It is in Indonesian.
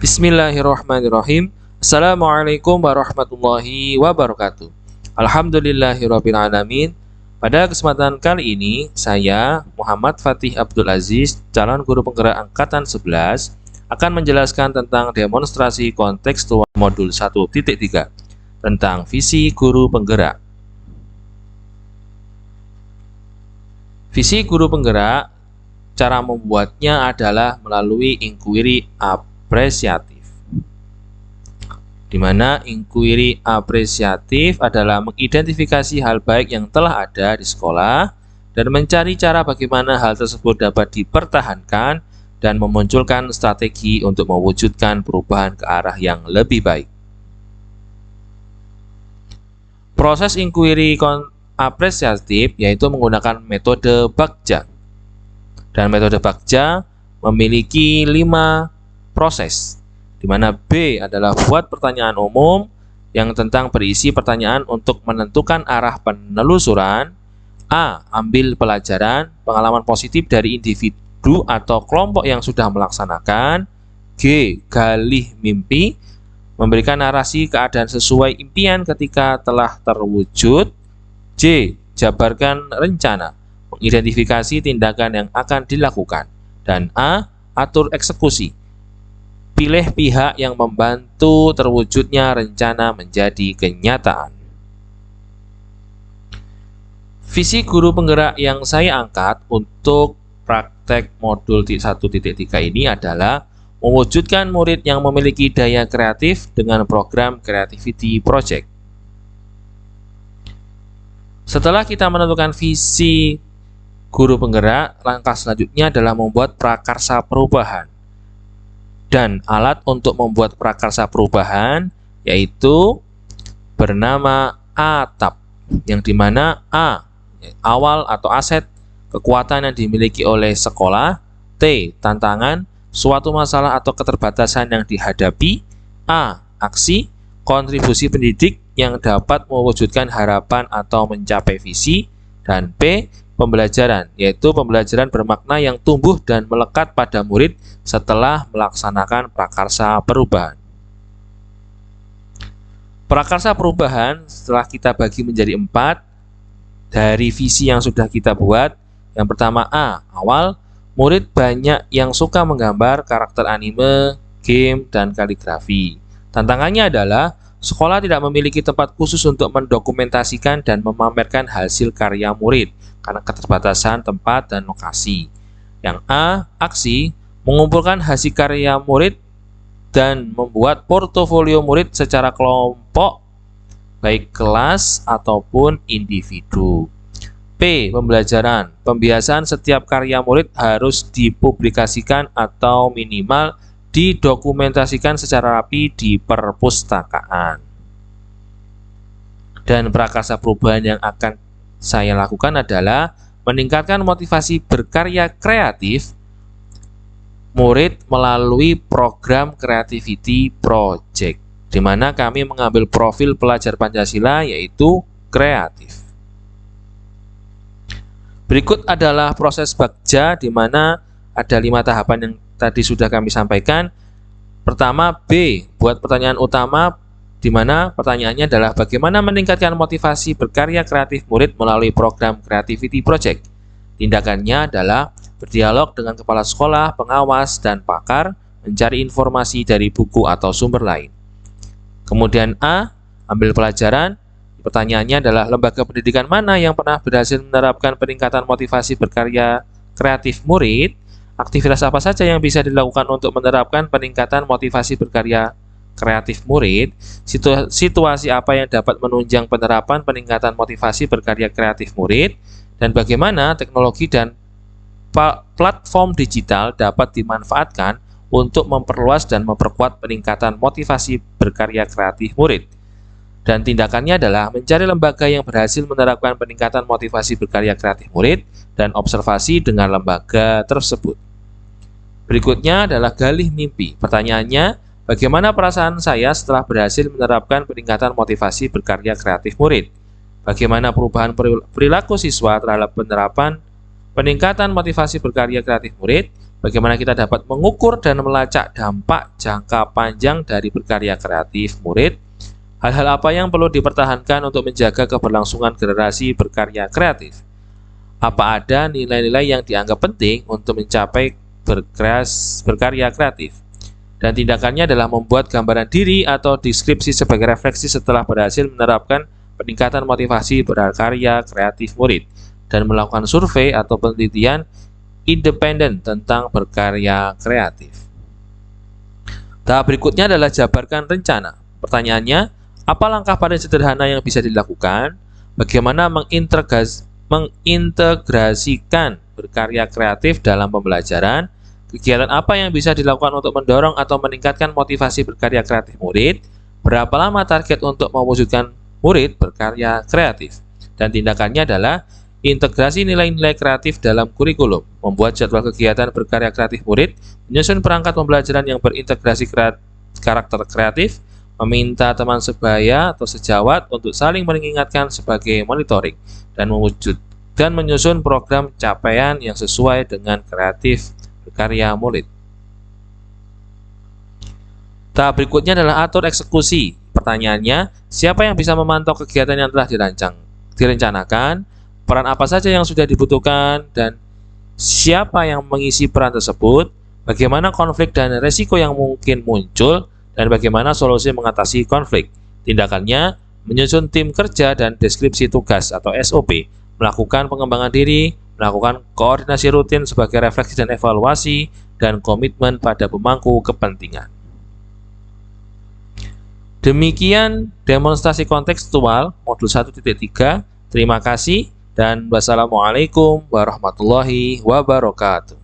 Bismillahirrahmanirrahim. Assalamualaikum warahmatullahi wabarakatuh. Alhamdulillahirabbil alamin. Pada kesempatan kali ini, saya Muhammad Fatih Abdul Aziz, calon guru penggerak angkatan 11, akan menjelaskan tentang demonstrasi kontekstual modul 1.3 tentang visi guru penggerak. Visi guru penggerak, cara membuatnya adalah melalui inquiry apresiatif, di mana inquiry apresiatif adalah mengidentifikasi hal baik yang telah ada di sekolah dan mencari cara bagaimana hal tersebut dapat dipertahankan dan memunculkan strategi untuk mewujudkan perubahan ke arah yang lebih baik. Proses inquiry apresiatif yaitu menggunakan metode Bagja. Dan metode Bagja memiliki 5 proses, di mana B adalah buat pertanyaan umum yang tentang berisi pertanyaan untuk menentukan arah penelusuran. A. Ambil pelajaran, pengalaman positif dari individu atau kelompok yang sudah melaksanakan. G. Galih mimpi, memberikan narasi keadaan sesuai impian ketika telah terwujud. J. Jabarkan rencana, mengidentifikasi tindakan yang akan dilakukan. Dan A. Atur eksekusi, pilih pihak yang membantu terwujudnya rencana menjadi kenyataan. Visi guru penggerak yang saya angkat untuk praktek modul 1.3 ini adalah mewujudkan murid yang memiliki daya kreatif dengan program Creativity Project. Setelah kita menentukan visi guru penggerak, langkah selanjutnya adalah membuat prakarsa perubahan. Dan alat untuk membuat prakarsa perubahan yaitu bernama ATAP, yang dimana A. awal atau aset, kekuatan yang dimiliki oleh sekolah. T. tantangan, suatu masalah atau keterbatasan yang dihadapi. A. aksi, kontribusi pendidik yang dapat mewujudkan harapan atau mencapai visi. Dan P. pembelajaran, yaitu pembelajaran bermakna yang tumbuh dan melekat pada murid setelah melaksanakan prakarsa perubahan. Prakarsa perubahan setelah kita bagi menjadi 4 dari visi yang sudah kita buat. Yang pertama A. awal, murid banyak yang suka menggambar karakter anime, game, dan kaligrafi. Tantangannya adalah sekolah tidak memiliki tempat khusus untuk mendokumentasikan dan memamerkan hasil karya murid karena keterbatasan tempat dan lokasi. Yang A. aksi, mengumpulkan hasil karya murid dan membuat portofolio murid secara kelompok, baik kelas ataupun individu. P. pembelajaran, pembiasaan setiap karya murid harus dipublikasikan atau minimal didokumentasikan secara rapi di perpustakaan. Dan prakarsa perubahan yang akan saya lakukan adalah meningkatkan motivasi berkarya kreatif murid melalui program Creativity Project, di mana kami mengambil profil pelajar Pancasila yaitu kreatif. Berikut adalah proses Bagja, di mana ada 5 tahapan yang tadi sudah kami sampaikan. Pertama B, buat pertanyaan utama, di mana pertanyaannya adalah bagaimana meningkatkan motivasi berkarya kreatif murid melalui program Creativity Project. Tindakannya adalah berdialog dengan kepala sekolah, pengawas, dan pakar, mencari informasi dari buku atau sumber lain. Kemudian A, ambil pelajaran. Pertanyaannya adalah lembaga pendidikan mana yang pernah berhasil menerapkan peningkatan motivasi berkarya kreatif murid? Aktivitas apa saja yang bisa dilakukan untuk menerapkan peningkatan motivasi berkarya kreatif murid? Situasi apa yang dapat menunjang penerapan peningkatan motivasi berkarya kreatif murid? Dan bagaimana teknologi dan platform digital dapat dimanfaatkan untuk memperluas dan memperkuat peningkatan motivasi berkarya kreatif murid? Dan tindakannya adalah mencari lembaga yang berhasil menerapkan peningkatan motivasi berkarya kreatif murid dan observasi dengan lembaga tersebut. Berikutnya adalah galih mimpi. Pertanyaannya, bagaimana perasaan saya setelah berhasil menerapkan peningkatan motivasi berkarya kreatif murid? Bagaimana perubahan perilaku siswa terhadap penerapan peningkatan motivasi berkarya kreatif murid? Bagaimana kita dapat mengukur dan melacak dampak jangka panjang dari berkarya kreatif murid? Hal-hal apa yang perlu dipertahankan untuk menjaga keberlangsungan generasi berkarya kreatif? Apa ada nilai-nilai yang dianggap penting untuk mencapai berkarya kreatif? Dan tindakannya adalah membuat gambaran diri atau deskripsi sebagai refleksi setelah berhasil menerapkan peningkatan motivasi berkarya kreatif murid, dan melakukan survei atau penelitian independen tentang berkarya kreatif. Tahap berikutnya adalah jabarkan rencana. Pertanyaannya, apa langkah paling sederhana yang bisa dilakukan? Bagaimana mengintegrasikan berkarya kreatif dalam pembelajaran? Kegiatan apa yang bisa dilakukan untuk mendorong atau meningkatkan motivasi berkarya kreatif murid? Berapa lama target untuk mewujudkan murid berkarya kreatif? Dan tindakannya adalah integrasi nilai-nilai kreatif dalam kurikulum, membuat jadwal kegiatan berkarya kreatif murid, menyusun perangkat pembelajaran yang berintegrasi karakter kreatif, meminta teman sebaya atau sejawat untuk saling mengingatkan sebagai monitoring, dan menyusun program capaian yang sesuai dengan kreatif berkarya murid. Tahap berikutnya adalah atur eksekusi. Pertanyaannya, siapa yang bisa memantau kegiatan yang telah direncanakan? Peran apa saja yang sudah dibutuhkan, dan siapa yang mengisi peran tersebut, bagaimana konflik dan resiko yang mungkin muncul, dan bagaimana solusi mengatasi konflik. Tindakannya, menyusun tim kerja dan deskripsi tugas atau SOP, melakukan pengembangan diri, melakukan koordinasi rutin sebagai refleksi dan evaluasi, dan komitmen pada pemangku kepentingan. Demikian demonstrasi kontekstual modul 1.3. Terima kasih. Dan wassalamualaikum warahmatullahi wabarakatuh.